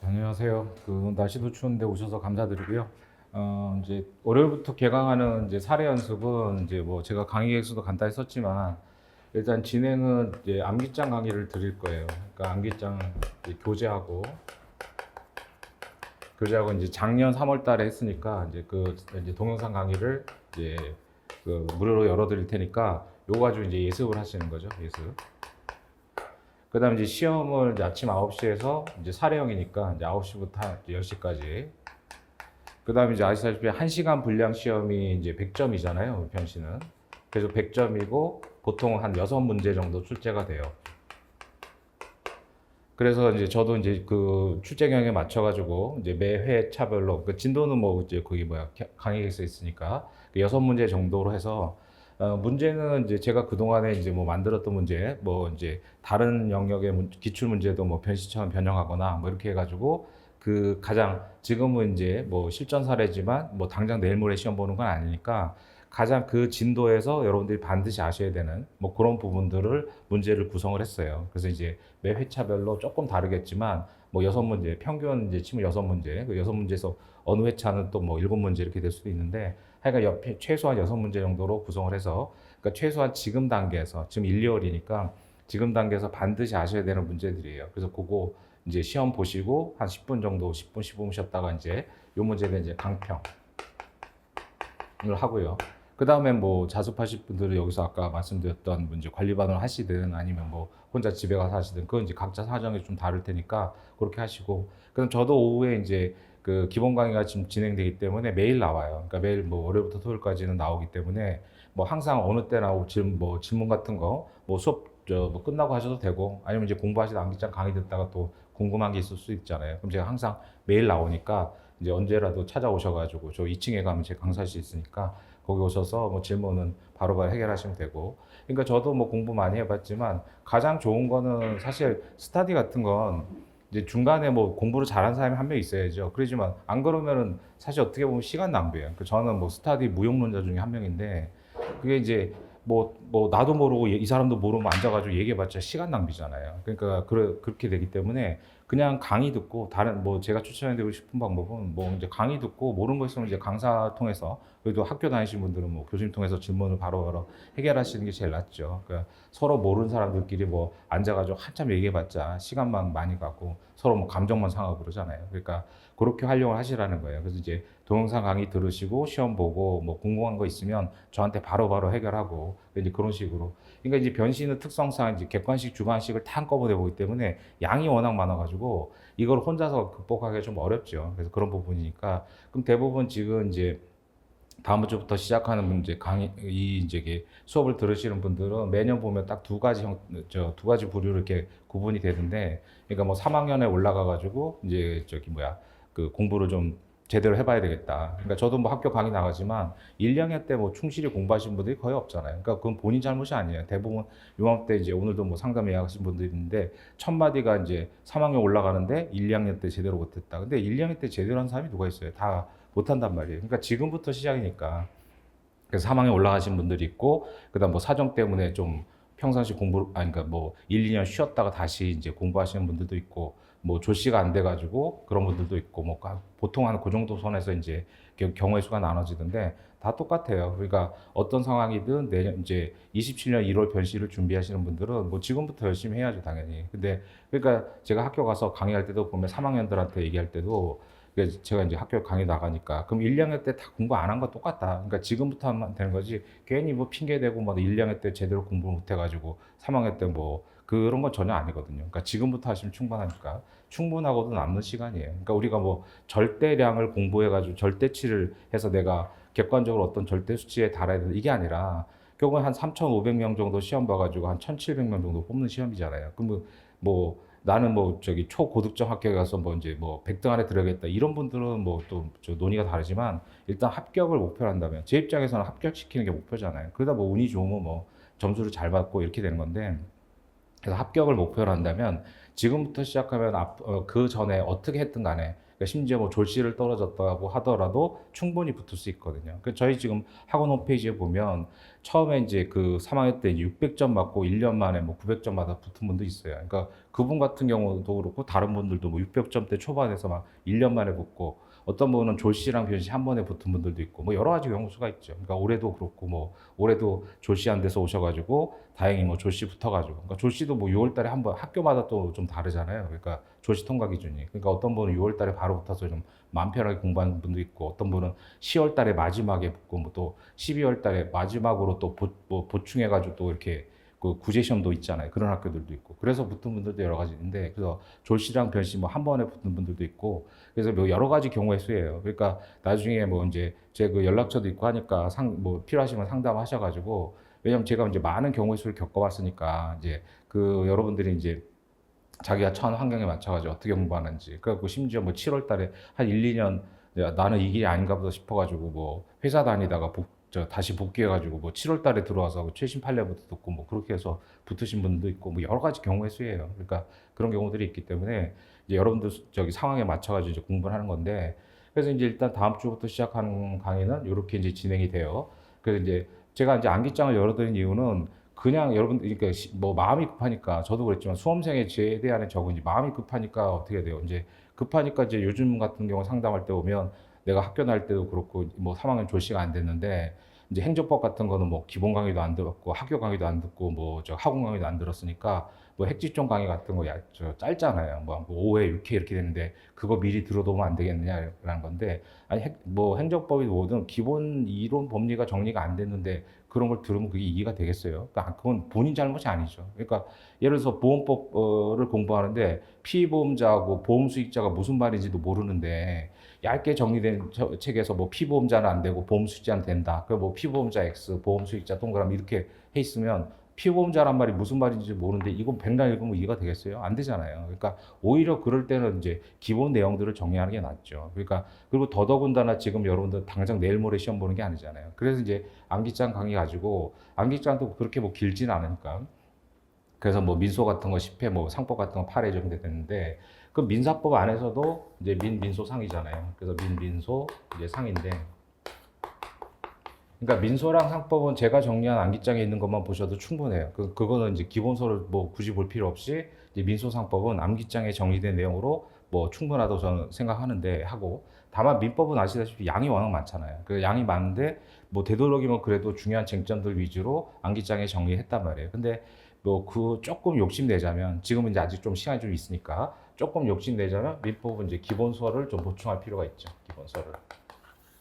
안녕하세요. 날씨도 추운데 오셔서 감사드리고요. 이제 월요일부터 개강하는 이제 사례 연습은 이제 뭐 제가 강의 계획서도 간단히 썼지만 일단 진행은 이제 암기장 강의를 드릴 거예요. 그러니까 암기장 이제 교재하고 이제 작년 3월 달에 했으니까 이제 동영상 강의를 이제 무료로 열어드릴 테니까 요거 가지고 이제 예습을 하시는 거죠. 예습. 그다음에 이제 시험을 이제 아침 9시에서 이제 사례형이니까 이제 9시부터 10시까지. 그다음에 이제 아시다시피 1시간 분량 시험이 이제 100점이잖아요. 우편시는. 그래서 100점이고 보통 한 6문제 정도 출제가 돼요. 그래서 이제 저도 이제 그 출제경에 맞춰가지고 이제 매 회 차별로 그 진도는 뭐 이제 거기 뭐야 강의에 써 있으니까 6문제 정도로 해서 문제는 이제 제가 그동안에 이제 뭐 만들었던 문제, 뭐 이제 다른 영역의 기출 문제도 뭐 변시처럼 변형하거나 뭐 이렇게 해가지고 그 가장 지금은 이제 뭐 실전 사례지만 뭐 당장 내일 모레 시험 보는 건 아니니까 가장 그 진도에서 여러분들이 반드시 아셔야 되는 뭐 그런 부분들을 문제를 구성을 했어요. 그래서 이제 매 회차별로 조금 다르겠지만 뭐 6문제, 평균 이제 치면 6문제, 그 6문제에서 어느 회차는 또 뭐 7문제 이렇게 될 수도 있는데 하여간 최소한 6문제 정도로 구성을 해서 그러니까 최소한 지금 단계에서 지금 1, 2월이니까 지금 단계에서 반드시 아셔야 되는 문제들이에요. 그래서 그거 이제 시험 보시고 한 10분 정도 10분 15분 쉬었다가 이제 요 문제는 이제 강평을 하고요. 그 다음에 뭐 자습하실 분들은 여기서 아까 말씀드렸던 문제 관리반을 하시든 아니면 뭐 혼자 집에 가서 하시든 그건 이제 각자 사정이 좀 다를 테니까 그렇게 하시고 그럼 저도 오후에 이제 그 기본 강의가 지금 진행되기 때문에 매일 나와요. 그러니까 매일 뭐 월요일부터 토요일까지는 나오기 때문에 뭐 항상 어느 때나 질문 같은 거 뭐 수업 뭐 끝나고 하셔도 되고 아니면 이제 공부하시다 암기장 강의 듣다가 또 궁금한 게 있을 수 있잖아요. 그럼 제가 항상 매일 나오니까 이제 언제라도 찾아오셔가지고 저 2층에 가면 제 강사실 있으니까 거기 오셔서 뭐 질문은 바로바로 해결하시면 되고. 그러니까 저도 뭐 공부 많이 해봤지만 가장 좋은 거는 사실 스터디 같은 건 이제 중간에 뭐 공부를 잘하는 사람이 한 명 있어야죠. 그러지만 안 그러면은 사실 어떻게 보면 시간 낭비예요. 그러니까 저는 뭐 스터디 무용론자 중에 한 명인데 그게 이제 뭐 나도 모르고 이 사람도 모르면 앉아가지고 얘기해봤자 시간 낭비잖아요. 그러니까 그렇게 되기 때문에 그냥 강의 듣고 다른 뭐 제가 추천해드리고 싶은 방법은 뭐 이제 강의 듣고 모르는 거 있으면 이제 강사 통해서 그래도 학교 다니신 분들은 뭐 교수님 통해서 질문을 바로바로 해결하시는 게 제일 낫죠. 그러니까 서로 모르는 사람들끼리 뭐 앉아가지고 한참 얘기해봤자 시간만 많이 가고 서로 뭐 감정만 상하고 그러잖아요. 그러니까 그렇게 활용을 하시라는 거예요. 그래서 이제 동영상 강의 들으시고 시험 보고 뭐 궁금한 거 있으면 저한테 바로바로 해결하고 이제 그런 식으로. 그러니까 이제 변신의 특성상 이제 객관식, 주관식을 다 한꺼번에 보기 때문에 양이 워낙 많아가지고 이걸 혼자서 극복하기가 좀 어렵죠. 그래서 그런 부분이니까 그럼 대부분 지금 이제 다음 주부터 시작하는 문제 강의 이 이제 수업을 들으시는 분들은 매년 보면 딱 두 가지 부류로 이렇게 구분이 되는데 그러니까 뭐 3학년에 올라가 가지고 이제 그 공부를 좀 제대로 해봐야 되겠다. 그러니까 저도 뭐 학교 강의 나가지만 1, 2학년 때 뭐 충실히 공부하신 분들이 거의 없잖아요. 그러니까 그건 본인 잘못이 아니에요. 대부분 요맘때 이제 오늘도 뭐 상담 예약하신 분들이 있는데 첫 마디가 이제 3학년 올라가는데 1, 2학년 때 제대로 못했다. 근데 1, 2학년 때 제대로 한 사람이 누가 있어요? 다 못한단 말이에요. 그러니까 지금부터 시작이니까. 그래서 3학년 올라가신 분들이 있고, 그다음 뭐 사정 때문에 좀 평상시 그러니까 뭐 1, 2년 쉬었다가 다시 이제 공부하시는 분들도 있고, 뭐 조시가 안 돼가지고 그런 분들도 있고, 뭐 보통 한 그 정도 선에서 이제 경우의 수가 나눠지던데 다 똑같아요. 그러니까 어떤 상황이든 내년 이제 27년 1월 변시를 준비하시는 분들은 뭐 지금부터 열심히 해야죠, 당연히. 근데 그러니까 제가 학교 가서 강의할 때도 보면 3학년들한테 얘기할 때도 제가 이제 학교 강의 나가니까 그럼 1, 2학년 때 다 공부 안 한 거 똑같다. 그러니까 지금부터 하면 되는 거지. 괜히 뭐 핑계 대고 뭐 1, 2학년 때 제대로 공부 못 해가지고 3학년 때 뭐 그런 건 전혀 아니거든요. 그러니까 지금부터 하시면 충분하니까 충분하고도 남는 시간이에요. 그러니까 우리가 뭐 절대량을 공부해가지고 절대치를 해서 내가 객관적으로 어떤 절대 수치에 달아야 된다 이게 아니라 결국은 한 3,500명 정도 시험 봐가지고 한 1,700명 정도 뽑는 시험이잖아요. 그럼 뭐 나는 뭐 초고득점 학교에 가서 뭐 이제 뭐 100등 안에 들어야겠다 이런 분들은 뭐 또 논의가 다르지만 일단 합격을 목표로 한다면 제 입장에서는 합격시키는 게 목표잖아요. 그러다 뭐 운이 좋으면 뭐 점수를 잘 받고 이렇게 되는 건데 그래서 합격을 목표로 한다면 지금부터 시작하면 그 전에 어떻게 했든 간에 그러니까 심지어 뭐 졸시를 떨어졌다고 하더라도 충분히 붙을 수 있거든요. 그 저희 지금 학원 홈페이지에 보면 처음에 이제 그 3학년 때 600점 맞고 1년 만에 뭐 900점 받아 붙은 분도 있어요. 그러니까 그분 같은 경우도 그렇고 다른 분들도 뭐 600점대 초반에서 막 1년 만에 붙고 어떤 분은 졸시랑 변시 한 번에 붙은 분들도 있고 뭐 여러 가지 경우수가 있죠. 그러니까 올해도 그렇고 뭐 올해도 졸시 안 돼서 오셔가지고 다행히 뭐 졸시 붙어가지고 그러니까 졸시도 뭐 6월달에 한 번 학교마다 또 좀 다르잖아요. 그러니까 졸시 통과 기준이 그러니까 어떤 분은 6월달에 바로 붙어서 좀 마음 편하게 공부하는 분도 있고 어떤 분은 10월달에 마지막에 붙고 뭐 또 12월달에 마지막으로 또 뭐 보충해가지고 또 이렇게 그 구제 시험도 있잖아요. 그런 학교들도 있고 그래서 붙은 분들도 여러 가지 있는데 그래서 졸시랑 변시 뭐 한 번에 붙는 분들도 있고 그래서 뭐 여러 가지 경우의 수예요. 그러니까 나중에 뭐 이제 제 그 연락처도 있고 하니까 뭐 필요하시면 상담하셔가지고 왜냐면 제가 이제 많은 경우의 수를 겪어봤으니까 이제 그 여러분들이 이제 자기가 처한 환경에 맞춰가지고 어떻게 공부하는지 그래갖고 심지어 뭐 7월 달에 한 1, 2년 나는 이 길이 아닌가 보다 싶어가지고 뭐 회사 다니다가 다시 복귀해가지고 뭐 7월 달에 들어와서 최신 판례부터 듣고 뭐 그렇게 해서 붙으신 분도 있고 뭐 여러 가지 경우의 수예요. 그러니까 그런 경우들이 있기 때문에 이제 여러분들 저기 상황에 맞춰가지고 이제 공부를 하는 건데 그래서 이제 일단 다음 주부터 시작하는 강의는 이렇게 이제 진행이 돼요. 그래서 이제 제가 이제 암기장을 열어드린 이유는 그냥 여러분들 그러니까 뭐 마음이 급하니까 저도 그랬지만 수험생의 제대하는 적은 이제 마음이 급하니까 어떻게 돼요? 이제 급하니까 이제 요즘 같은 경우 상담할 때 오면 내가 학교 다닐 때도 그렇고 뭐 3학년 졸시가 안 됐는데 이제 행정법 같은 거는 뭐 기본 강의도 안 들었고 학교 강의도 안 듣고 뭐 저 학원 강의도 안 들었으니까 뭐 핵지종 강의 같은 거 저 짧잖아요. 뭐 5회 6회 이렇게 되는데 그거 미리 들어두면 안 되겠느냐라는 건데 아니 뭐 행정법이 뭐든 기본 이론 법리가 정리가 안 됐는데 그런 걸 들으면 그게 이해가 되겠어요? 그러니까 그건 본인 잘못이 아니죠. 그러니까 예를 들어서 보험법을 공부하는데 피보험자하고 보험수익자가 무슨 말인지도 모르는데 얇게 정리된 책에서 뭐 피보험자는 안 되고 보험수익자는 된다. 그 뭐 피보험자 X, 보험수익자 동그라미 이렇게 해 있으면 피보험자란 말이 무슨 말인지 모르는데 이거 백날 읽으면 이해가 되겠어요? 안 되잖아요. 그러니까 오히려 그럴 때는 이제 기본 내용들을 정리하는 게 낫죠. 그러니까 그리고 더더군다나 지금 여러분들 당장 내일 모레 시험 보는 게 아니잖아요. 그래서 이제 암기장 강의 가지고 암기장도 그렇게 뭐 길진 않으니까 그래서 뭐 민소 같은 거 10회 뭐 상법 같은 거 8회 정도 됐는데 그 민사법 안에서도 이제 민소 상이잖아요. 그래서 민소 이제 상인데 그러니까 민소랑 상법은 제가 정리한 암기장에 있는 것만 보셔도 충분해요. 그거는 이제 기본서를 뭐 굳이 볼 필요 없이 이제 민소 상법은 암기장에 정리된 내용으로 뭐 충분하다고 저는 생각하는데 하고 다만 민법은 아시다시피 양이 워낙 많잖아요. 그 양이 많은데 뭐 되도록이면 그래도 중요한 쟁점들 위주로 암기장에 정리했단 말이에요. 근데 뭐 그 조금 욕심내자면 지금은 이제 아직 좀 시간이 좀 있으니까 조금 욕심내자면 민법은 이제 기본서를 좀 보충할 필요가 있죠. 기본서를.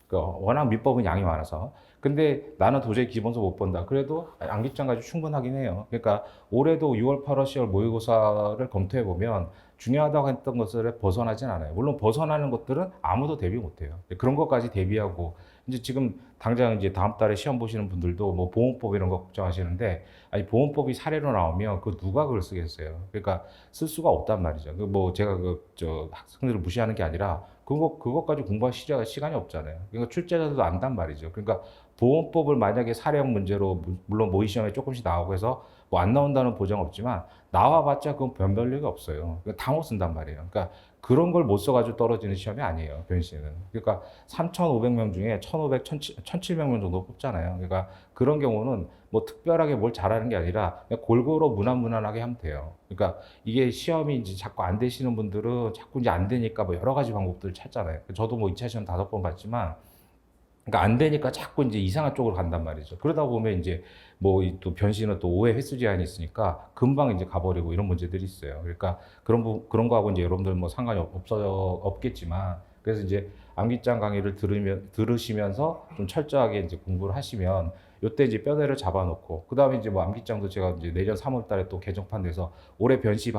그 워낙 민법은 양이 많아서. 근데 나는 도저히 기본서 못 본다. 그래도 암기장 가지고 충분하긴 해요. 그러니까 올해도 6월, 8월, 10월 모의고사를 검토해 보면 중요하다고 했던 것을 벗어나진 않아요. 물론 벗어나는 것들은 아무도 대비 못 해요. 그런 것까지 대비하고 이제 지금 당장 이제 다음 달에 시험 보시는 분들도 뭐 보험법 이런 거 걱정하시는데 아니 보험법이 사례로 나오면 그 누가 그걸 쓰겠어요. 그러니까 쓸 수가 없단 말이죠. 그 뭐 제가 그 저 학생들을 무시하는 게 아니라 그것까지 공부할 시간이 없잖아요. 그러니까 출제자들도 안단 말이죠. 그러니까 보험법을 만약에 사례형 문제로 물론 모의 시험에 조금씩 나오고 해서 뭐 안 나온다는 보장 없지만 나와봤자 그건 변별력이 없어요. 그러니까 다 못 쓴단 말이에요. 그러니까 그런 걸 못 써가지고 떨어지는 시험이 아니에요. 변시는. 그러니까 3,500명 중에 1,500, 1,700명 정도 뽑잖아요. 그러니까 그런 경우는 뭐 특별하게 뭘 잘하는 게 아니라 그냥 골고루 무난무난하게 하면 돼요. 그러니까 이게 시험이 이제 자꾸 안 되시는 분들은 자꾸 이제 안 되니까 뭐 여러 가지 방법들을 찾잖아요. 저도 뭐 2차 시험 5번 봤지만 그러니까 안 되니까 자꾸 이제 이상한 쪽으로 간단 말이죠. 그러다 보면 이제 뭐 또 변신은 또 5회 횟수 제한이 있으니까 금방 이제 가버리고 이런 문제들이 있어요. 그러니까 그런 거하고 이제 여러분들 뭐 상관이 없겠지만 그래서 이제 암기장 강의를 들으시면서 좀 철저하게 이제 공부를 하시면 요때 이제 뼈대를 잡아놓고 그다음에 이제 뭐 암기장도 제가 이제 내년 3월 달에 또 개정판 돼서 올해 변시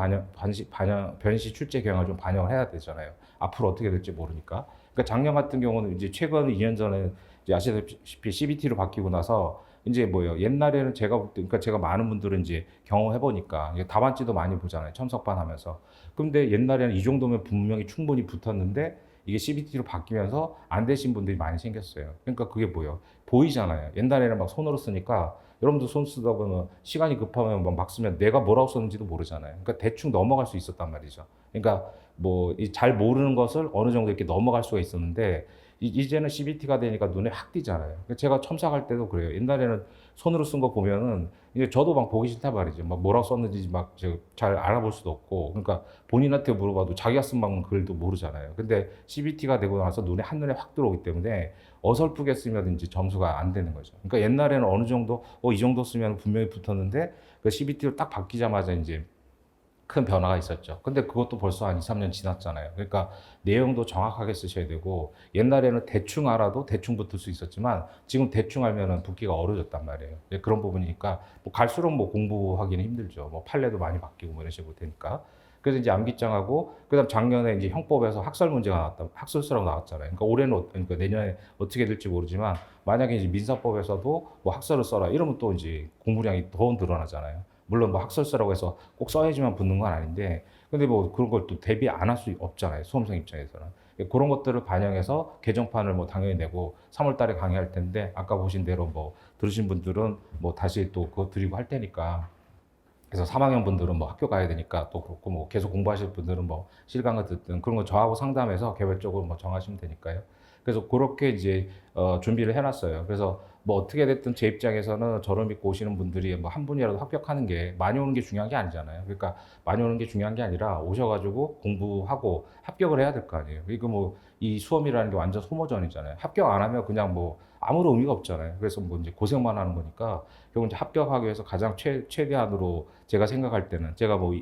출제 경향을 좀 반영을 해야 되잖아요. 앞으로 어떻게 될지 모르니까. 그러니까 작년 같은 경우는 이제 최근 2년 전에 이제 아시다시피 CBT로 바뀌고 나서 이제 뭐요 옛날에는 제가 볼 때, 그러니까 제가 많은 분들은 이제 경험해 보니까 답안지도 많이 보잖아요. 첨석반 하면서. 근데 옛날에는 이 정도면 분명히 충분히 붙었는데 이게 CBT로 바뀌면서 안 되신 분들이 많이 생겼어요. 그러니까 그게 뭐예요? 보이잖아요. 옛날에는 막 손으로 쓰니까 여러분도 손 쓰다 보면 시간이 급하면 막 쓰면 내가 뭐라고 썼는지도 모르잖아요. 그러니까 대충 넘어갈 수 있었단 말이죠. 그러니까 뭐 잘 모르는 것을 어느 정도 이렇게 넘어갈 수가 있었는데 이제는 CBT가 되니까 눈에 확 띄잖아요. 제가 첨삭할 때도 그래요. 옛날에는 손으로 쓴 거 보면은 이제 저도 막 보기 싫단 말이죠. 막 뭐라고 썼는지 막 잘 알아볼 수도 없고. 그러니까 본인한테 물어봐도 자기가 쓴 막 글도 모르잖아요. 근데 CBT가 되고 나서 눈에 한눈에 확 들어오기 때문에 어설프게 쓰면 이제 점수가 안 되는 거죠. 그러니까 옛날에는 어느 정도 이 정도 쓰면 분명히 붙었는데 그 CBT로 딱 바뀌자마자 이제 큰 변화가 있었죠. 근데 그것도 벌써 한 2, 3년 지났잖아요. 그러니까 내용도 정확하게 쓰셔야 되고 옛날에는 대충 알아도 대충 붙을 수 있었지만 지금 대충 알면은 붙기가 어려졌단 말이에요. 그런 부분이니까 뭐 갈수록 뭐 공부하기는 힘들죠. 뭐 판례도 많이 바뀌고 뭐 이런 식으로 되니까. 그래서 이제 암기장하고 그다음 작년에 이제 형법에서 학설 문제가 나왔다. 학설수라고 나왔잖아요. 그러니까 올해는 그러니까 내년에 어떻게 될지 모르지만 만약에 이제 민사법에서도 뭐 학설을 써라 이러면 또 이제 공부량이 더 늘어나잖아요. 물론 뭐 학설서라고 해서 꼭 써야지만 붙는 건 아닌데, 근데 뭐 그런 걸 또 대비 안 할 수 없잖아요. 수험생 입장에서는. 그런 것들을 반영해서 개정판을 뭐 당연히 내고 3월 달에 강의할 텐데, 아까 보신 대로 뭐 들으신 분들은 뭐 다시 또 그거 드리고 할 테니까. 그래서 3학년 분들은 뭐 학교 가야 되니까 또 그렇고, 뭐 계속 공부하실 분들은 뭐 실강을 듣든 그런 거 저하고 상담해서 개별적으로 뭐 정하시면 되니까요. 그래서 그렇게 이제 준비를 해놨어요. 그래서 뭐 어떻게 됐든 제 입장에서는 저를 믿고 오시는 분들이 뭐 한 분이라도 합격하는 게 많이 오는 게 중요한 게 아니잖아요. 그러니까 많이 오는 게 중요한 게 아니라 오셔가지고 공부하고 합격을 해야 될 거 아니에요. 이거 뭐 이 수험이라는 게 완전 소모전이잖아요. 합격 안 하면 그냥 뭐 아무런 의미가 없잖아요. 그래서 뭐 이제 고생만 하는 거니까 결국 이제 합격하기 위해서 가장 최대한으로 제가 생각할 때는 제가 뭐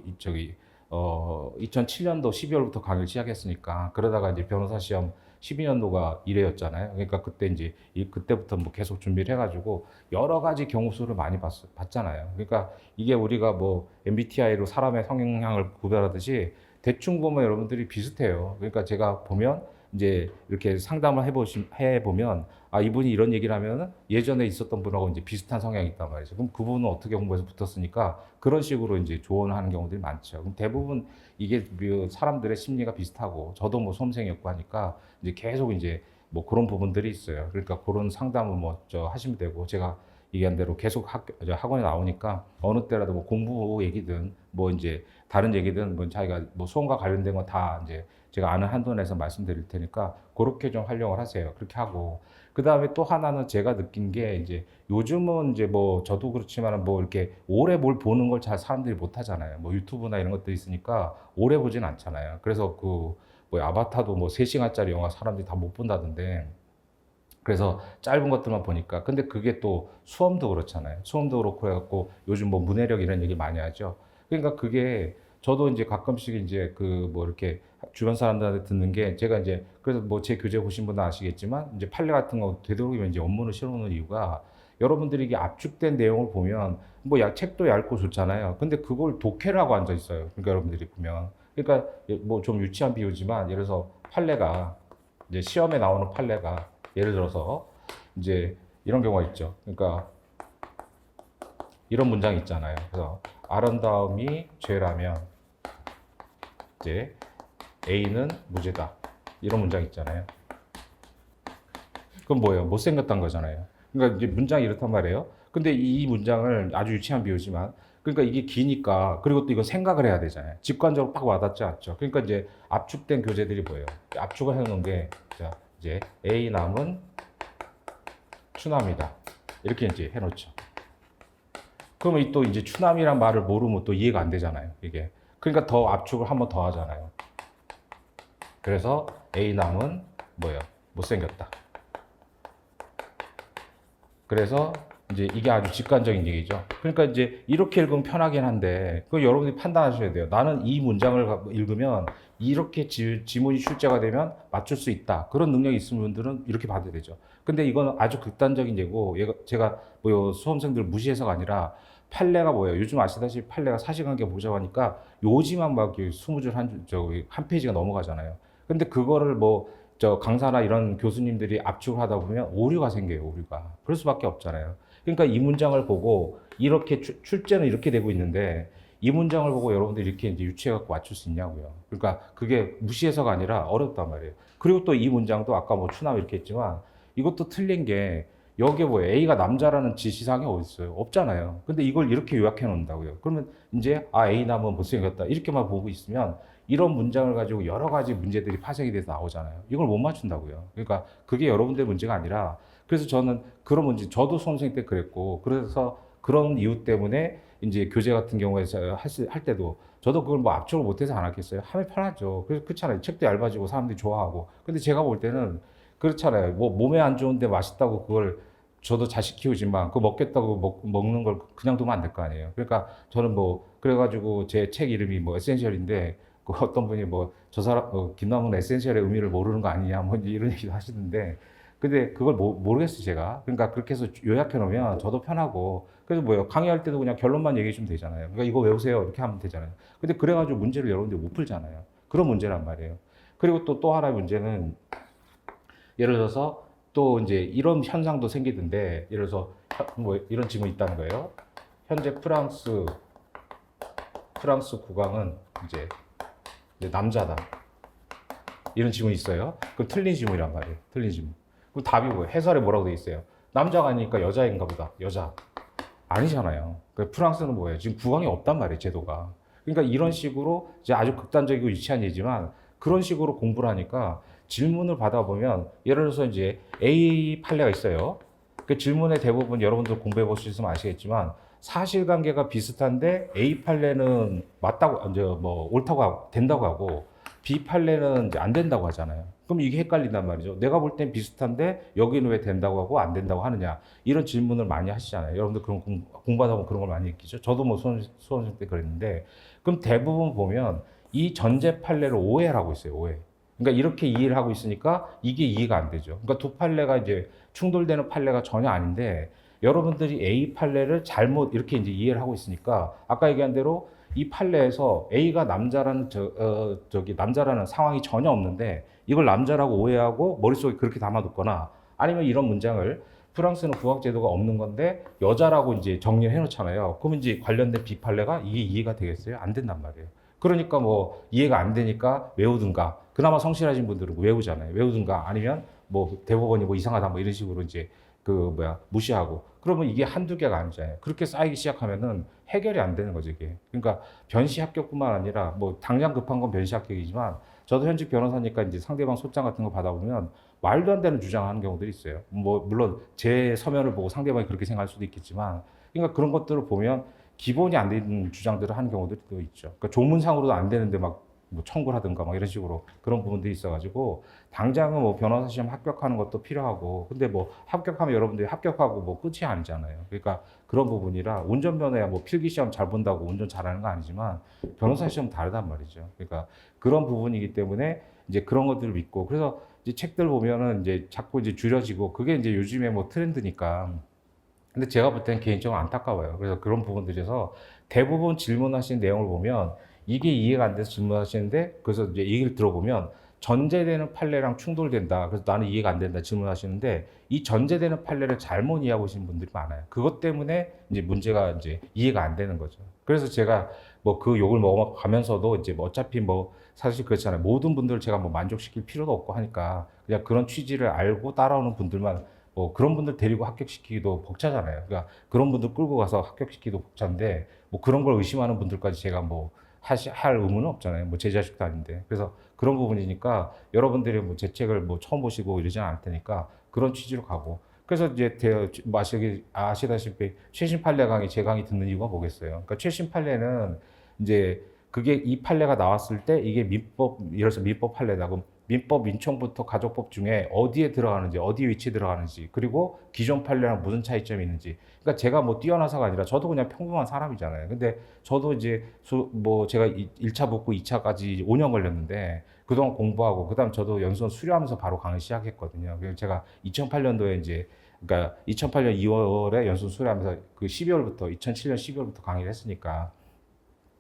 2007년도 12월부터 강의를 시작했으니까 그러다가 이제 변호사 시험 12년도가 1회였잖아요. 그러니까 그때 이제 그때부터 뭐 계속 준비를 해가지고 여러 가지 경우 수를 많이 봤잖아요. 그러니까 이게 우리가 뭐 MBTI로 사람의 성향을 구별하듯이 대충 보면 여러분들이 비슷해요. 그러니까 제가 보면 이제 이렇게 상담을 해보면 이분이 이런 얘기를 하면 예전에 있었던 분하고 이제 비슷한 성향이 있단 말이죠. 그럼 그분은 어떻게 공부해서 붙었으니까 그런 식으로 이제 조언을 하는 경우들이 많죠. 그럼 대부분 이게 사람들의 심리가 비슷하고 저도 뭐 수험생이었고 하니까 이제 계속 이제 뭐 그런 부분들이 있어요. 그러니까 그런 상담을 뭐 하시면 되고 제가 얘기한 대로 계속 학원에 나오니까 어느 때라도 뭐 공부 얘기든 뭐 이제 다른 얘기든 뭐 자기가 뭐 수험과 관련된 거 다 이제 제가 아는 한도 내에서 말씀드릴 테니까 그렇게 좀 활용을 하세요. 그렇게 하고 그 다음에 또 하나는 제가 느낀 게 이제 요즘은 이제 뭐 저도 그렇지만 뭐 이렇게 오래 뭘 보는 걸 잘 사람들이 못 하잖아요. 뭐 유튜브나 이런 것들이 있으니까 오래 보진 않잖아요. 그래서 그 뭐 아바타도 뭐 3시간짜리 영화 사람들이 다 못 본다던데 그래서 짧은 것들만 보니까 근데 그게 또 수험도 그렇잖아요. 수험도 그렇고 해갖고 요즘 뭐 문해력 이런 얘기 많이 하죠. 그러니까 그게 저도 이제 가끔씩 이제 그 뭐 이렇게 주변 사람들한테 듣는 게 제가 이제 그래서 뭐 제 교재 보신 분은 아시겠지만 이제 판례 같은 거 되도록이면 이제 원문을 실어놓는 이유가 여러분들이 이게 압축된 내용을 보면 뭐 책도 얇고 좋잖아요. 근데 그걸 독해를 하고 앉아 있어요. 그러니까 여러분들이 보면 그러니까 뭐 좀 유치한 비유지만 예를 들어서 판례가 이제 시험에 나오는 판례가 예를 들어서 이제 이런 경우가 있죠. 그러니까 이런 문장이 있잖아요. 그래서 아름다움이 죄라면 이제 A는 무죄다. 이런 문장 있잖아요. 그건 뭐예요? 못생겼다는 거잖아요. 그러니까 이제 문장이 이렇단 말이에요. 근데 이 문장을 아주 유치한 비유지만 그러니까 이게 기니까 그리고 또 이거 생각을 해야 되잖아요. 직관적으로 딱 와닿지 않죠. 그러니까 이제 압축된 교재들이 뭐예요? 압축을 해놓은 게 자, 이제 A 남은 추남이다. 이렇게 이제 해놓죠. 그러면 또 이제 추남이란 말을 모르면 또 이해가 안 되잖아요. 이게. 그러니까 더 압축을 한 번 더 하잖아요. 그래서 A 남은 뭐예요? 못생겼다. 그래서 이제 이게 아주 직관적인 얘기죠. 그러니까 이제 이렇게 읽으면 편하긴 한데 그 여러분이 판단하셔야 돼요. 나는 이 문장을 읽으면 이렇게 지문이 출제가 되면 맞출 수 있다. 그런 능력이 있으신 분들은 이렇게 봐도 되죠. 근데 이건 아주 극단적인 예고 제가 뭐 수험생들 무시해서가 아니라 판례가 뭐예요? 요즘 아시다시피 판례가 4시간께 복잡하니까 요지만 막 20줄 한 페이지가 넘어가잖아요. 근데 그거를 뭐 강사나 이런 교수님들이 압축을 하다 보면 오류가 생겨요, 오류가. 그럴 수밖에 없잖아요. 그러니까 이 문장을 보고 이렇게 출제는 이렇게 되고 있는데 이 문장을 보고 여러분들이 이렇게 이제 유추해갖고 맞출 수 있냐고요. 그러니까 그게 무시해서가 아니라 어렵단 말이에요. 그리고 또 이 문장도 아까 뭐 추남 이렇게 했지만 이것도 틀린 게 여기에 뭐 A가 남자라는 지시사항이 어디 있어요? 없잖아요. 근데 이걸 이렇게 요약해 놓는다고요. 그러면 이제 아 A 남은 못생겼다 이렇게만 보고 있으면 이런 문장을 가지고 여러 가지 문제들이 파생이 돼서 나오잖아요. 이걸 못 맞춘다고요. 그러니까 그게 여러분들의 문제가 아니라 그래서 저는 그런 문제 저도 수험생 때 그랬고 그래서 그런 이유 때문에 이제 교재 같은 경우에 할 때도 저도 그걸 뭐 압축을 못해서 안 하겠어요. 하면 편하죠. 그래서 그렇잖아요. 책도 얇아지고 사람들이 좋아하고. 근데 제가 볼 때는 그렇잖아요. 뭐 몸에 안 좋은데 맛있다고 그걸 저도 자식 키우지만 그거 먹겠다고 먹는 걸 그냥 두면 안 될 거 아니에요. 그러니까 저는 뭐 그래가지고 제 책 이름이 뭐 에센셜인데 그 어떤 분이 뭐 저 사람 김남은 에센셜의 의미를 모르는 거 아니냐 뭐 이런 얘기도 하시는데 근데 그걸 모르겠어요 제가. 그러니까 그렇게 해서 요약해 놓으면 저도 편하고 그래서 뭐요 강의할 때도 그냥 결론만 얘기해 주면 되잖아요. 그러니까 이거 외우세요 이렇게 하면 되잖아요. 근데 그래가지고 문제를 여러분들이 못 풀잖아요. 그런 문제란 말이에요. 그리고 또 하나의 문제는 예를 들어서 또 이제 이런 현상도 생기던데 예를 들어서 뭐 이런 질문이 있다는 거예요. 현재 프랑스 국왕은 이제 남자다. 이런 질문이 있어요. 그럼 틀린 질문이란 말이에요. 틀린 질문. 그럼 답이 뭐예요? 해설에 뭐라고 돼 있어요? 남자가 아니니까 여자인가 보다. 여자. 아니잖아요. 그러니까 프랑스는 뭐예요? 지금 국왕이 없단 말이에요, 제도가. 그러니까 이런 식으로 이제 아주 극단적이고 유치한 예지만 그런 식으로 공부를 하니까 질문을 받아보면 예를 들어서 이제 A 판례가 있어요. 그 질문의 대부분 여러분들 공부해 볼 수 있으면 아시겠지만 사실관계가 비슷한데 A 판례는 맞다고 이제 뭐 옳다고 된다고 하고 B 판례는 이제 안 된다고 하잖아요. 그럼 이게 헷갈린단 말이죠. 내가 볼 땐 비슷한데 여기는 왜 된다고 하고 안 된다고 하느냐. 이런 질문을 많이 하시잖아요. 여러분들 그런 공부하다 보면 그런 걸 많이 느끼죠. 저도 뭐 수험생 때 그랬는데 그럼 대부분 보면 이 전제 판례를 오해를 하고 있어요. 오해. 그러니까 이렇게 이해를 하고 있으니까 이게 이해가 안 되죠. 그러니까 두 판례가 이제 충돌되는 판례가 전혀 아닌데 여러분들이 A 판례를 잘못 이렇게 이제 이해를 하고 있으니까 아까 얘기한 대로 이 판례에서 A가 남자라는 저기 남자라는 상황이 전혀 없는데 이걸 남자라고 오해하고 머릿속에 그렇게 담아뒀거나 아니면 이런 문장을 프랑스는 국왕제도가 없는 건데 여자라고 이제 정리해 놓잖아요. 그러면 이제 관련된 B 판례가 이게 이해가 되겠어요? 안 된단 말이에요. 그러니까 뭐 이해가 안 되니까 외우든가 그나마 성실하신 분들은 외우잖아요. 외우든가 아니면 뭐 대법원이 뭐 이상하다 뭐 이런 식으로 이제 무시하고 그러면 이게 한두 개가 아니잖아요. 그렇게 쌓이기 시작하면은 해결이 안 되는 거죠, 이게. 그러니까 변시 합격뿐만 아니라 뭐 당장 급한 건 변시 합격이지만 저도 현직 변호사니까 이제 상대방 소장 같은 거 받아보면 말도 안 되는 주장하는 경우들이 있어요. 뭐 물론 제 서면을 보고 상대방이 그렇게 생각할 수도 있겠지만 그러니까 그런 것들을 보면 기본이 안 되는 주장들을 하는 경우들이 또 있죠. 그러니까 조문상으로도 안 되는데 막 뭐 청구를 하든가 막 이런 식으로 그런 부분들이 있어가지고 당장은 뭐 변호사 시험 합격하는 것도 필요하고 근데 뭐 합격하면 여러분들이 합격하고 뭐 끝이 아니잖아요. 그러니까 그런 부분이라 운전면허야 뭐 필기 시험 잘 본다고 운전 잘하는 거 아니지만 변호사 시험 다르단 말이죠. 그러니까 그런 부분이기 때문에 이제 그런 것들을 믿고 그래서 이제 책들 보면은 이제 자꾸 이제 줄여지고 그게 이제 요즘에 뭐 트렌드니까 근데 제가 볼 때는 개인적으로 안타까워요. 그래서 그런 부분들에서 대부분 질문하신 내용을 보면 이게 이해가 안 돼서 질문하시는데 그래서 이제 얘기를 들어보면 전제되는 판례랑 충돌된다. 그래서 나는 이해가 안 된다 질문하시는데 이 전제되는 판례를 잘못 이해하고 계시는 분들이 많아요. 그것 때문에 이제 문제가 이제 이해가 안 되는 거죠. 그래서 제가 뭐 그 욕을 먹어가면서도 이제 뭐 어차피 뭐 사실 그렇잖아요. 모든 분들을 제가 뭐 만족시킬 필요도 없고 하니까 그냥 그런 취지를 알고 따라오는 분들만 뭐 그런 분들 데리고 합격시키기도 벅차잖아요. 그러니까 그런 분들 끌고 가서 합격시키기도 벅찬데 뭐 그런 걸 의심하는 분들까지 제가 뭐 할 의무는 없잖아요. 뭐 제 자식도 아닌데. 그래서 그런 부분이니까 여러분들이 뭐 제 책을 뭐 처음 보시고 이러지는 않을 테니까 그런 취지로 가고. 그래서 이제 아시다시피 최신 판례 강의 제 강의 듣는 이유가 뭐겠어요. 그러니까 최신 판례는 이제 그게 이 판례가 나왔을 때 이게 민법, 예를 들어서 민법 판례다. 그럼 민법, 민총부터 가족법 중에 어디에 들어가는지, 어디 위치에 들어가는지, 그리고 기존 판례랑 무슨 차이점이 있는지. 그러니까 제가 뭐 뛰어나서가 아니라 저도 그냥 평범한 사람이잖아요. 근데 저도 이제 뭐 제가 1차 붙고 2차까지 5년 걸렸는데 그동안 공부하고 그다음 저도 연수원 수료하면서 바로 강의 시작했거든요. 그래서 제가 2008년도에 이제 그러니까 2008년 2월에 연수원 수료하면서 그 12월부터 2007년 12월부터 강의를 했으니까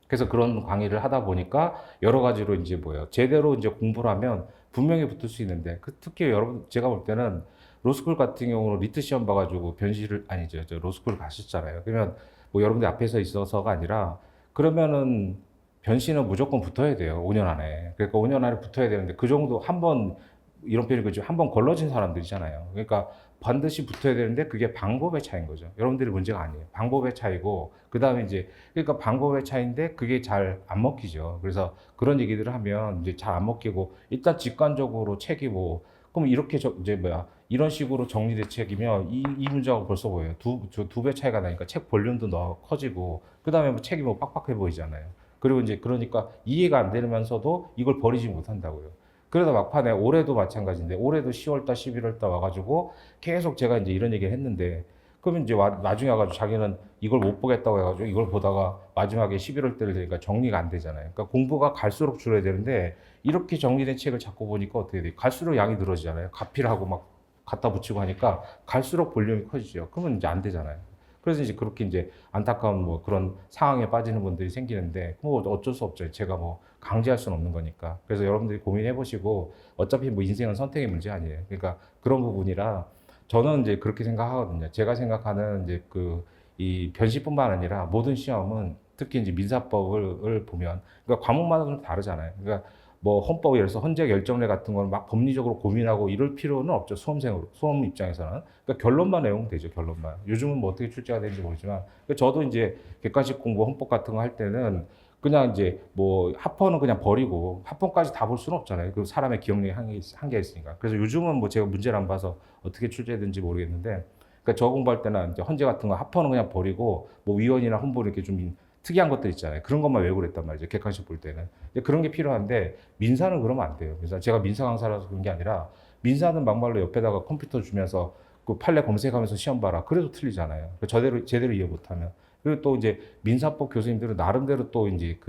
그래서 그런 강의를 하다 보니까 여러 가지로 이제 제대로 이제 공부를 하면 분명히 붙을 수 있는데 특히 여러분 제가 볼 때는 로스쿨 같은 경우는 리트 시험 봐가지고 변시를 아니죠 저 로스쿨 가셨잖아요. 그러면 뭐 여러분들 앞에서 있어서가 아니라 그러면은 변신은 무조건 붙어야 돼요. 5년 안에. 그러니까 5년 안에 붙어야 되는데 그 정도 한 번 이런 표현이 그죠. 한 번 걸러진 사람들이잖아요. 그러니까 반드시 붙어야 되는데 그게 방법의 차이인 거죠. 여러분들이 문제가 아니에요. 방법의 차이고 그다음에 이제 그러니까 방법의 차이인데 그게 잘 안 먹히죠. 그래서 그런 얘기들을 하면 이제 잘 안 먹히고 일단 직관적으로 책이고 그럼 이렇게 이제 뭐야 이런 식으로 정리대책이면 이 문제가 벌써 보여요. 두 배 차이가 나니까 책 볼륨도 더 커지고 그다음에 뭐 책이 뭐 빡빡해 보이잖아요. 그리고 이제 그러니까 이해가 안 되면서도 이걸 버리지 못한다고요. 그래서 막판에 올해도 마찬가지인데 올해도 10월달, 11월달 와가지고 계속 제가 이제 이런 얘기를 했는데 그러면 이제 나중에 와가지고 자기는 이걸 못 보겠다고 해가지고 이걸 보다가 마지막에 11월 때를 되니까 정리가 안 되잖아요. 그러니까 공부가 갈수록 줄어야 되는데 이렇게 정리된 책을 자꾸 보니까 어떻게 돼요? 갈수록 양이 늘어지잖아요. 가필하고 막 갖다 붙이고 하니까 갈수록 볼륨이 커지죠. 그러면 이제 안 되잖아요. 그래서 이제 그렇게 이제 안타까운 뭐 그런 상황에 빠지는 분들이 생기는데 뭐 어쩔 수 없죠. 제가 뭐 강제할 수는 없는 거니까. 그래서 여러분들이 고민해 보시고 어차피 뭐 인생은 선택의 문제 아니에요. 그러니까 그런 부분이라 저는 이제 그렇게 생각하거든요. 제가 생각하는 이제 그 이 변시뿐만 아니라 모든 시험은 특히 이제 민사법을 보면 그러니까 과목마다 좀 다르잖아요. 그러니까 뭐 헌법 예를 들어서 헌재 결정례 같은 건 막 법리적으로 고민하고 이럴 필요는 없죠. 수험 입장에서는. 그러니까 결론만 외우면 되죠. 결론만. 요즘은 뭐 어떻게 출제가 되는지 모르지만 그러니까 저도 이제 객관식 공부 헌법 같은 거 할 때는 그냥 이제 뭐 합헌은 그냥 버리고 합헌까지 다 볼 수는 없잖아요. 그 사람의 기억력이 한계가 있으니까. 그래서 요즘은 뭐 제가 문제를 안 봐서 어떻게 출제되는지 모르겠는데 그러니까 저 공부할 때는 이제 헌재 같은 거 합헌은 그냥 버리고 뭐 위원이나 헌법 이렇게 좀 특이한 것들 있잖아요. 그런 것만 외우고 그랬단 말이죠. 객관식 볼 때는. 그런 게 필요한데 민사는 그러면 안 돼요. 그래서 제가 민사 강사라서 그런 게 아니라 민사는 막말로 옆에다가 컴퓨터 주면서 그 판례 검색하면서 시험 봐라. 그래도 틀리잖아요. 제대로 이해 못하면. 그리고 또 이제 민사법 교수님들은 나름대로 또 이제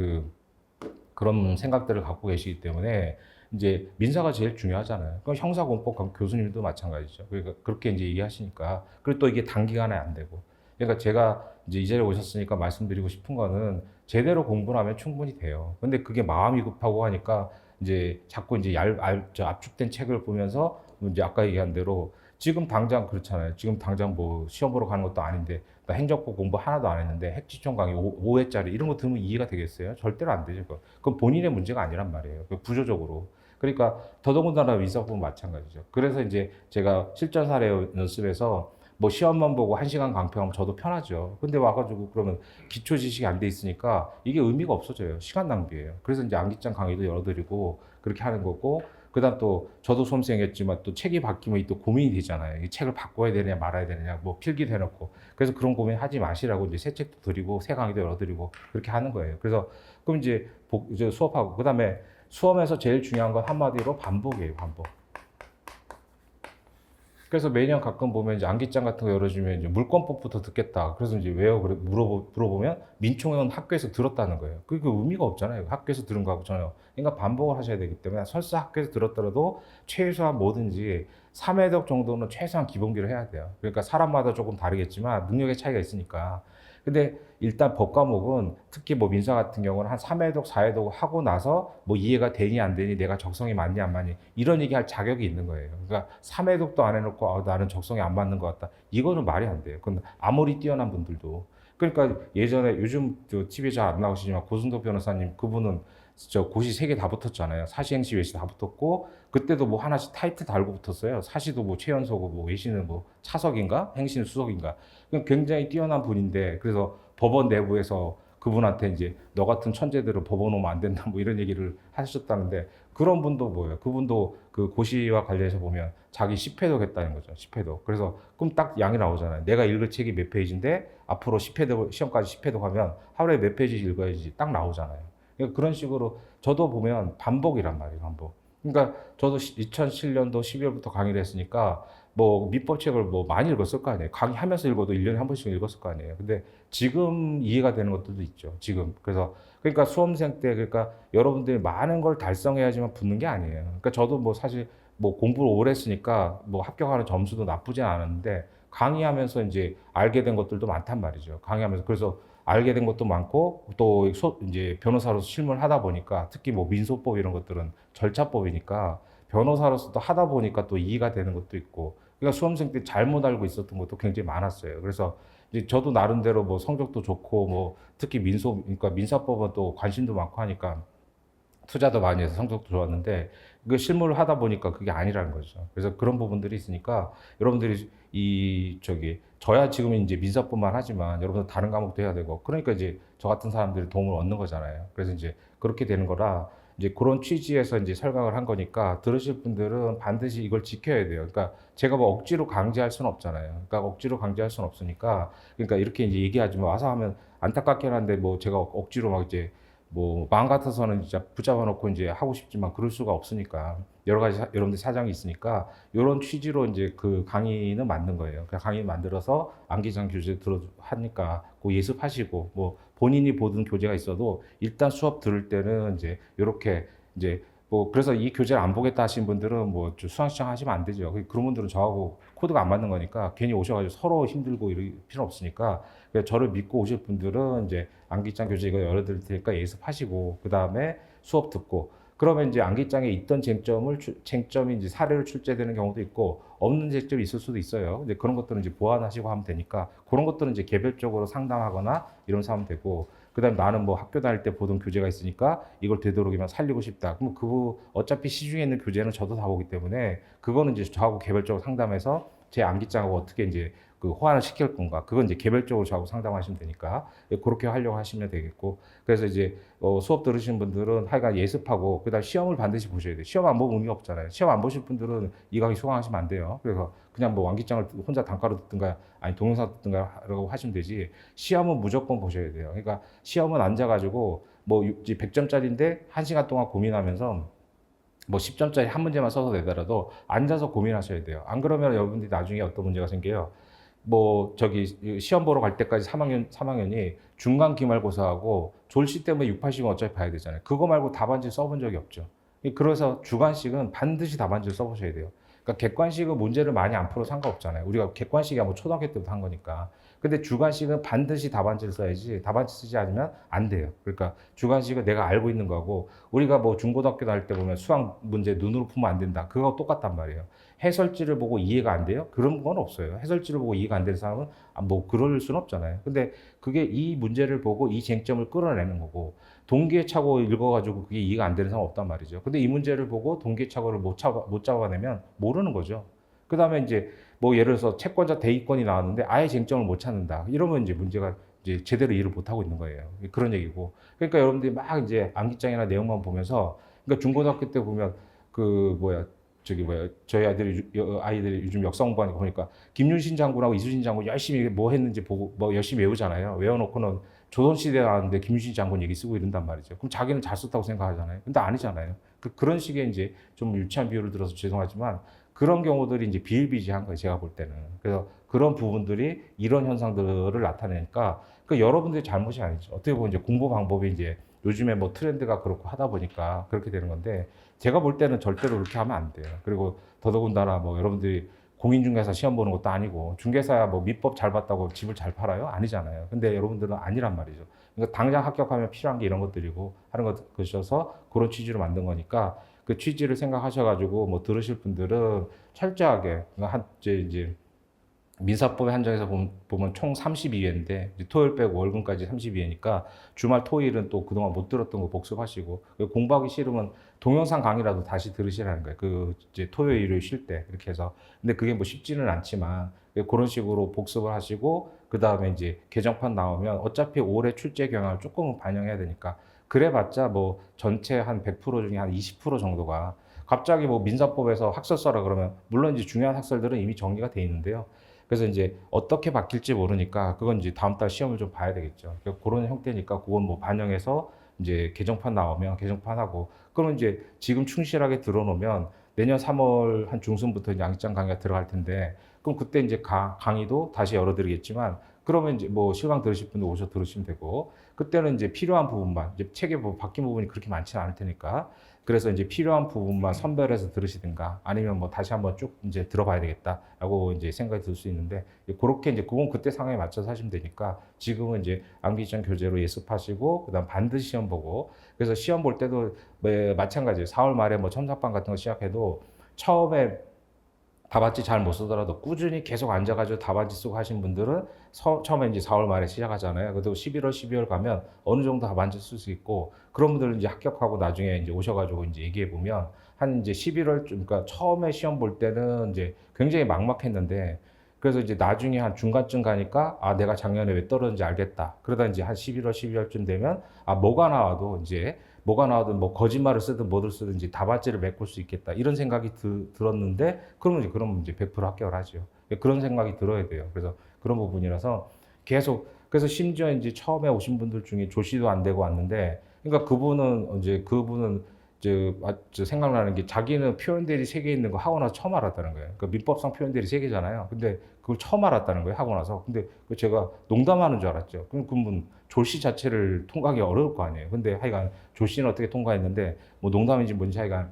그런 생각들을 갖고 계시기 때문에 이제 민사가 제일 중요하잖아요. 그럼 형사공법 교수님도 마찬가지죠. 그러니까 그렇게 이제 얘기하시니까 그리고 또 이게 단기간에 안 되고. 그러니까 제가 이제 이 자리에 오셨으니까 말씀드리고 싶은 거는 제대로 공부를 하면 충분히 돼요. 근데 그게 마음이 급하고 하니까 이제 자꾸 이제 압축된 책을 보면서 이제 아까 얘기한 대로 지금 당장 그렇잖아요. 지금 당장 뭐 시험 보러 가는 것도 아닌데 나 행정법 공부 하나도 안 했는데 핵지청 강의 5회짜리 이런 거 들으면 이해가 되겠어요? 절대로 안 되죠. 그건 본인의 문제가 아니란 말이에요. 구조적으로. 그러니까 더더군다나 민사법은 마찬가지죠. 그래서 이제 제가 실전 사례 연습에서 뭐 시험만 보고 1시간 강평하면 저도 편하죠. 근데 와가지고 그러면 기초 지식이 안 돼 있으니까 이게 의미가 없어져요. 시간 낭비예요. 그래서 이제 암기장 강의도 열어드리고 그렇게 하는 거고, 그다음 또 저도 수험생이었지만 또 책이 바뀌면 또 고민이 되잖아요. 이 책을 바꿔야 되느냐 말아야 되느냐 뭐 필기 대놓고. 그래서 그런 고민 하지 마시라고 이제 새 책도 드리고 새 강의도 열어드리고 그렇게 하는 거예요. 그래서 그럼 이제 수업하고 그다음에 수험에서 제일 중요한 건 한마디로 반복이에요. 반복. 그래서 매년 가끔 보면 이제 암기장 같은 거 열어주면 이제 물권법부터 듣겠다. 그래서 이제 왜요? 그래 물어보면 민총은 학교에서 들었다는 거예요. 그게 의미가 없잖아요. 학교에서 들은 거하고 전혀. 그러니까 반복을 하셔야 되기 때문에 설사 학교에서 들었더라도 최소한 뭐든지 3회독 정도는 최소한 기본기를 해야 돼요. 그러니까 사람마다 조금 다르겠지만 능력의 차이가 있으니까. 근데 일단 법 과목은 특히 뭐 민사 같은 경우는 한 3회독, 4회독 하고 나서 뭐 이해가 되니 안 되니 내가 적성이 맞니 안 맞니 이런 얘기 할 자격이 있는 거예요. 그러니까 3회독도 안 해놓고 나는 적성이 안 맞는 것 같다. 이거는 말이 안 돼요. 그건 아무리 뛰어난 분들도. 그러니까 예전에 요즘 TV에 잘 안 나오시지만 고순도 변호사님 그분은 저 고시 3개 다 붙었잖아요. 사시행시 외시 다 붙었고 그때도 뭐 하나씩 타이틀 달고 붙었어요. 사시도 뭐 최연소고 뭐 외시는 뭐 차석인가 행시는 수석인가. 굉장히 뛰어난 분인데 그래서 법원 내부에서 그분한테 이제 너 같은 천재들은 법원 오면 안 된다 뭐 이런 얘기를 하셨다는데 그런 분도 뭐예요? 그분도 그 고시와 관련해서 보면 자기 10회독 했다는 거죠. 10회독. 그래서 그럼 딱 양이 나오잖아요. 내가 읽을 책이 몇 페이지인데 앞으로 10회독 시험까지 10회독 하면 하루에 몇 페이지 읽어야지 딱 나오잖아요. 그러니까 그런 식으로 저도 보면 반복이란 말이에요. 반복. 그러니까 저도 2007년도 12월부터 강의를 했으니까 뭐 민법책을 뭐 많이 읽었을 거 아니에요. 강의하면서 읽어도 1년에 한 번씩 읽었을 거 아니에요. 근데 지금 이해가 되는 것들도 있죠. 지금. 그래서 그러니까 수험생 때 그러니까 여러분들이 많은 걸 달성해야지만 붙는 게 아니에요. 그러니까 저도 뭐 사실 뭐 공부를 오래 했으니까 뭐 합격하는 점수도 나쁘진 않았는데 강의하면서 이제 알게 된 것들도 많단 말이죠. 강의하면서. 그래서 알게 된 것도 많고 또 이제 변호사로서 실무를 하다 보니까 특히 뭐 민소법 이런 것들은 절차법이니까 변호사로서도 하다 보니까 또 이해가 되는 것도 있고 그러니까 수험생 때 잘못 알고 있었던 것도 굉장히 많았어요. 그래서 이제 저도 나름대로 뭐 성적도 좋고 뭐 특히 그러니까 민사법은 또 관심도 많고 하니까 투자도 많이 해서 성적도 좋았는데 그 실무를 하다 보니까 그게 아니라는 거죠. 그래서 그런 부분들이 있으니까 여러분들이 저야 지금 이제 민사법만 하지만 여러분들 다른 과목도 해야 되고 그러니까 이제 저 같은 사람들이 도움을 얻는 거잖아요. 그래서 이제 그렇게 되는 거라 이제 그런 취지에서 이제 설명을 한 거니까 들으실 분들은 반드시 이걸 지켜야 돼요. 그러니까 제가 뭐 억지로 강제할 수는 없잖아요. 그러니까 억지로 강제할 수는 없으니까 그러니까 이렇게 이제 얘기하지 마 와서 하면 안타깝긴 한데 뭐 제가 억지로 막 이제 뭐 마음 같아서는 진짜 붙잡아 놓고 이제 하고 싶지만 그럴 수가 없으니까 여러 가지 여러분들 사정이 있으니까 이런 취지로 이제 그 강의는 만든 거예요. 그 강의 만들어서 암기장 교재 들어 하니까 그 예습하시고 뭐 본인이 보던 교재가 있어도 일단 수업 들을 때는 이제 이렇게 이제 뭐 그래서 이 교재를 안 보겠다 하신 분들은 뭐 수강 신청하시면 안 되죠. 그런 분들은 저하고 코드가 안 맞는 거니까 괜히 오셔가지고 서로 힘들고 이럴 필요 없으니까 저를 믿고 오실 분들은 이제 암기장 교재 이거 열어드릴 테니까 예습하시고 그 다음에 수업 듣고 그러면 이제 암기장에 있던 쟁점이 이제 사례로 출제되는 경우도 있고 없는 쟁점이 있을 수도 있어요. 이제 그런 것들은 이제 보완하시고 하면 되니까 그런 것들은 이제 개별적으로 상담하거나 이러면서 하면 되고 그다음에 나는 뭐 학교 다닐 때 보던 교재가 있으니까 이걸 되도록이면 살리고 싶다. 그럼 그 어차피 시중에 있는 교재는 저도 다 보기 때문에 그거는 이제 저하고 개별적으로 상담해서 제 암기장하고 어떻게 이제 그 호환을 시킬 건가 그건 이제 개별적으로 저하고 상담하시면 되니까 그렇게 하려고 하시면 되겠고 그래서 이제 수업 들으신 분들은 하여간 예습하고 그다음 시험을 반드시 보셔야 돼요. 시험 안 보면 의미가 없잖아요. 시험 안 보실 분들은 이 강의 수강하시면 안 돼요. 그래서 그냥 뭐 암기장을 혼자 단가로 듣든가 아니 동영상 듣든가라고 하시면 되지 시험은 무조건 보셔야 돼요. 그러니까 시험은 앉아가지고 뭐 100점짜리인데 1시간 동안 고민하면서 뭐 10점짜리 한 문제만 써서 내더라도 앉아서 고민하셔야 돼요. 안 그러면 여러분들이 나중에 어떤 문제가 생겨요. 뭐 시험 보러 갈 때까지 3학년이 중간 기말고사하고 졸시 때문에 6, 80은 어차피 봐야 되잖아요. 그거 말고 답안지 써본 적이 없죠. 그래서 주관식은 반드시 답안지를 써보셔야 돼요. 그러니까 객관식은 문제를 많이 안 풀어 상관없잖아요. 우리가 객관식이야 뭐 초등학교 때부터 한 거니까. 근데 주관식은 반드시 답안지를 써야지 답안지 쓰지 않으면 안 돼요. 그러니까 주관식은 내가 알고 있는 거고 우리가 뭐 중고등학교 다닐 때 보면 수학 문제 눈으로 풀면 안 된다. 그거 똑같단 말이에요. 해설지를 보고 이해가 안 돼요? 그런 건 없어요. 해설지를 보고 이해가 안 되는 사람은 뭐 그럴 수는 없잖아요. 근데 그게 이 문제를 보고 이 쟁점을 끌어내는 거고 동기의착오 읽어가지고 그게 이해가 안 되는 사람 없단 말이죠. 근데 이 문제를 보고 동기의착오를 못 잡아내면 모르는 거죠. 그 다음에 이제 뭐 예를 들어서 채권자 대위권이 나왔는데 아예 쟁점을 못 찾는다. 이러면 이제 문제가 이제 제대로 이해를 못 하고 있는 거예요. 그런 얘기고. 그러니까 여러분들이 막 이제 암기장이나 내용만 보면서 그러니까 중고등학교 때 보면 저희 아이들이 요즘 역사 공부하니까 보니까 김윤신 장군하고 이순신 장군 열심히 뭐 했는지 보고 뭐 열심히 외우잖아요. 외워놓고는 조선시대 나왔는데 김윤신 장군 얘기 쓰고 이런단 말이죠. 그럼 자기는 잘 썼다고 생각하잖아요. 근데 아니잖아요. 그런 식의 이제 좀 유치한 비유를 들어서 죄송하지만 그런 경우들이 이제 비일비재한 거예요. 제가 볼 때는. 그래서 그런 부분들이 이런 현상들을 나타내니까 그 여러분들의 잘못이 아니죠. 어떻게 보면 이제 공부 방법이 이제 요즘에 뭐 트렌드가 그렇고 하다 보니까 그렇게 되는 건데 제가 볼 때는 절대로 그렇게 하면 안 돼요. 그리고 더더군다나 뭐 여러분들이 공인중개사 시험 보는 것도 아니고 중개사야 뭐 민법 잘 봤다고 집을 잘 팔아요? 아니잖아요. 근데 여러분들은 아니란 말이죠. 그러니까 당장 합격하면 필요한 게 이런 것들이고 하는 것이어서 그런 취지로 만든 거니까 그 취지를 생각하셔가지고 뭐 들으실 분들은 철저하게 이제 민사법에 한정해서 보면 총 32회인데 토요일 빼고 월금까지 32회니까 주말 토요일은 또 그동안 못 들었던 거 복습하시고 공부하기 싫으면 동영상 강의라도 다시 들으시라는 거예요. 그 이제 토요일 일요일 쉴 때 이렇게 해서 근데 그게 뭐 쉽지는 않지만 그런 식으로 복습을 하시고 그 다음에 이제 개정판 나오면 어차피 올해 출제 경향을 조금은 반영해야 되니까 그래봤자 뭐 전체 한 100% 중에 한 20% 정도가 갑자기 뭐 민사법에서 학설 써라 그러면 물론 이제 중요한 학설들은 이미 정리가 돼 있는데요. 그래서 이제 어떻게 바뀔지 모르니까 그건 이제 다음 달 시험을 좀 봐야 되겠죠. 그런 형태니까 그건 뭐 반영해서 이제 개정판 나오면 개정판하고 그러면 이제 지금 충실하게 들어놓으면 내년 3월 한 중순부터 이제 양장 강의가 들어갈 텐데 그럼 그때 이제 강의도 다시 열어드리겠지만 그러면 이제 뭐 실강 들으실 분들 오셔 들으시면 되고 그때는 이제 필요한 부분만 이제 책에 뭐 바뀐 부분이 그렇게 많지는 않을 테니까 그래서 이제 필요한 부분만 선별해서 들으시든가 아니면 뭐 다시 한번 쭉 이제 들어봐야 되겠다라고 이제 생각이 들 수 있는데 그렇게 이제 그건 그때 상황에 맞춰서 하시면 되니까 지금은 이제 암기장 교재로 예습하시고 그다음 반드시 시험 보고 그래서 시험 볼 때도 마찬가지예요. 4월 말에 뭐 첨삭반 같은 거 시작해도 처음에 답안지 잘 못 쓰더라도 꾸준히 계속 앉아가지고 답안지 쓰고 하신 분들은 처음에 이제 4월 말에 시작하잖아요. 그래도 11월, 12월 가면 어느 정도 답안지 쓸 수 있고 그런 분들은 이제 합격하고 나중에 이제 오셔가지고 이제 얘기해 보면 한 이제 11월 그러니까 처음에 시험 볼 때는 이제 굉장히 막막했는데 그래서 이제 나중에 한 중간쯤 가니까 아 내가 작년에 왜 떨어졌는지 알겠다. 그러다 이제 한 11월, 12월쯤 되면 아 뭐가 나와도 이제 뭐가 나와도 뭐 거짓말을 쓰든 뭐를 쓰든 이제 답안지를 메꿀 수 있겠다 이런 생각이 들었는데 그러면 이제 100% 합격을 하죠. 그런 생각이 들어야 돼요. 그래서 그런 부분이라서 계속 그래서 심지어 이제 처음에 오신 분들 중에 조시도 안 되고 왔는데 그러니까 그분은 이제 생각나는 게 자기는 표현들이 세 개 있는 거 하고 나서 처음 알았다는 거예요. 그러니까 민법상 표현들이 세 개잖아요. 근데 그걸 처음 알았다는 거예요. 하고 나서. 근데 제가 농담하는 줄 알았죠. 그럼 그분 조시 자체를 통과하기 어려울 거 아니에요. 근데 하여간 조시는 어떻게 통과했는데 뭐 농담인지 뭔지 하여간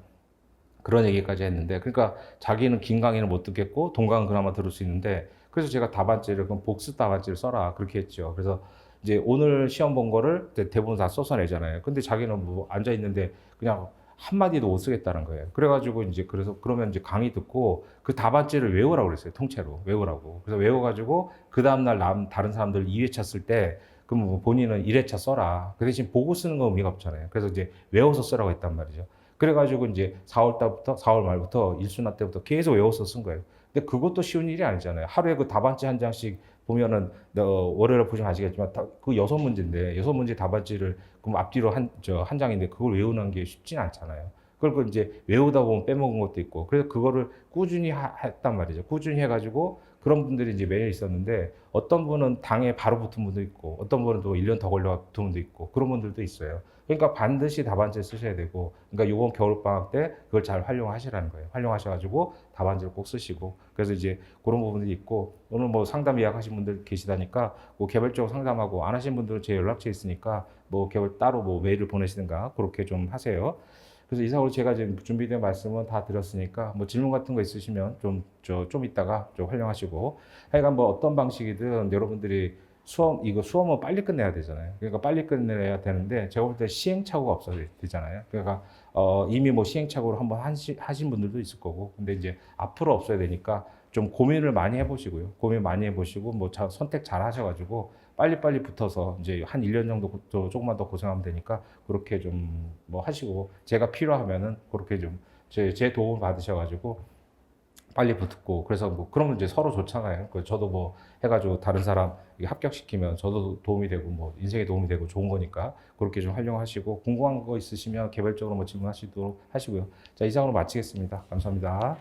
그런 얘기까지 했는데 그러니까 자기는 긴 강의는 못 듣겠고 동강은 그나마 들을 수 있는데 그래서 제가 답안지를 그럼 복습 답안지를 써라 그렇게 했죠. 그래서 이제 오늘 시험 본 거를 대부분 다 써서 내잖아요. 근데 자기는 뭐 앉아 있는데 그냥 한마디도 못 쓰겠다는 거예요. 그래가지고 이제 그래서 그러면 이제 강의 듣고 그 답안지를 외우라고 그랬어요. 통째로 외우라고. 그래서 외워가지고 그 다음날 다른 사람들 2회차 쓸 때 그럼 뭐 본인은 1회차 써라. 그 대신 보고 쓰는 건 의미가 없잖아요. 그래서 이제 외워서 쓰라고 했단 말이죠. 그래가지고 이제 4월 말부터 일순화 때부터 계속 외워서 쓴 거예요. 근데 그것도 쉬운 일이 아니잖아요. 하루에 그 답안지 한 장씩 보면은 월요일에 보시면 아시겠지만 그 6문제인데 6문제 답안지를 그럼 앞뒤로 한 장인데 그걸 외우는 게 쉽진 않잖아요. 그걸 그 이제 외우다 보면 빼먹은 것도 있고 그래서 그거를 꾸준히 했단 말이죠. 꾸준히 해가지고 그런 분들이 이제 매일 있었는데 어떤 분은 당에 바로 붙은 분도 있고 어떤 분은 또 1년 더 걸려 붙은 분도 있고 그런 분들도 있어요. 그러니까 반드시 답안지를 쓰셔야 되고 그러니까 이번 겨울방학 때 그걸 잘 활용하시라는 거예요. 활용하셔가지고 답안지를 꼭 쓰시고 그래서 이제 그런 부분들이 있고 오늘 뭐 상담 예약하신 분들 계시다니까 뭐 개별적으로 상담하고 안 하신 분들은 제 연락처 있으니까 뭐 개별 따로 뭐 메일을 보내시든가 그렇게 좀 하세요. 그래서 이상으로 제가 지금 준비된 말씀은 다 드렸으니까 뭐 질문 같은 거 있으시면 좀 이따가 좀 활용하시고 하여간 뭐 어떤 방식이든 여러분들이 수험은 빨리 끝내야 되잖아요. 그러니까 빨리 끝내야 되는데 제가 볼 때 시행착오가 없어야 되잖아요. 그러니까 이미 뭐 시행착오를 한번 하신 분들도 있을 거고 근데 이제 앞으로 없어야 되니까 좀 고민을 많이 해보시고요. 고민 많이 해보시고 뭐 선택 잘 하셔가지고 빨리빨리 붙어서 이제 한 1년 정도 조금만 더 고생하면 되니까 그렇게 좀 뭐 하시고 제가 필요하면은 그렇게 좀 제 도움을 받으셔가지고 빨리 붙고 그래서 뭐 그러면 이제 서로 좋잖아요. 저도 뭐 해가지고 다른 사람 합격시키면 저도 도움이 되고 뭐 인생에 도움이 되고 좋은 거니까 그렇게 좀 활용하시고 궁금한 거 있으시면 개별적으로 뭐 질문하시도록 하시고요. 자 이상으로 마치겠습니다. 감사합니다.